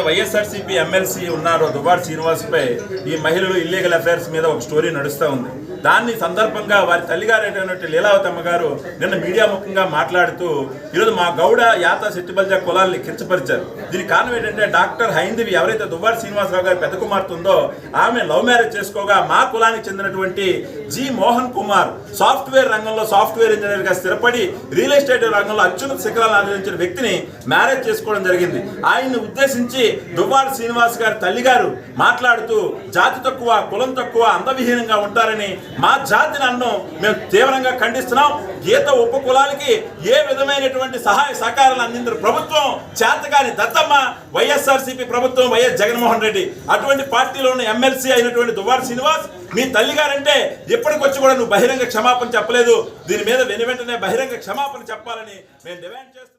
YSRCP MLC ఉన్నారో దువ్వాడ శ్రీనివాస్పై ఈ మహిళలు ఇల్లీగల్ అఫైర్స్ మీద ఒక స్టోరీ నడుస్తూ ఉంది. దాన్ని సందర్భంగా వారి తల్లిగారైనటువంటి లీలావతమ్మ గారు నిన్న మీడియా ముఖంగా మాట్లాడుతూ ఈరోజు మా గౌడ యాత శెట్టిబల్జ కులాల్ని కించపరిచారు. దీనికి కారణం ఏంటంటే డాక్టర్ హైందవి ఎవరైతే దువ్వాడ శ్రీనివాసరావు గారి పెద్ద కుమార్తె ఉందో ఆమె లవ్ మ్యారేజ్ చేసుకోగా మా కులానికి చెందినటువంటి జి మోహన్ కుమార్ సాఫ్ట్వేర్ రంగంలో సాఫ్ట్వేర్ ఇంజనీర్ గా స్థిరపడి రియల్ ఎస్టేట్ రంగంలో అత్యున్నత శిఖరాలను అందించిన వ్యక్తిని మ్యారేజ్ చేసుకోవడం జరిగింది. ఆయన్ని ఉద్దేశించి దువ్వాడ శ్రీనివాస్ గారి తల్లిగారు మాట్లాడుతూ జాతి తక్కువ, కులం తక్కువ, అందవిహీనంగా ఉంటారని మా జాతిని అన్నం మేము తీవ్రంగా ఖండిస్తున్నాం. గీత ఉప కులాలకి ఏ విధమైనటువంటి సహాయ సహకారాలు అందించిన ప్రభుత్వం చేతగాని దత్తమ్మ వైఎస్ఆర్సీపీ ప్రభుత్వం, వైఎస్ జగన్మోహన్ రెడ్డి. అటువంటి పార్టీలో ఉన్న ఎమ్మెల్సీ అయినటువంటి దువ్వాడ శ్రీనివాస్ మీ తల్లిగారంటే ఇప్పటికొచ్చి కూడా నువ్వు బహిరంగ క్షమాపణ చెప్పలేదు. దీని మీద వెనువెంటనే బహిరంగ క్షమాపణ చెప్పాలని మేము డిమాండ్ చేస్తాం.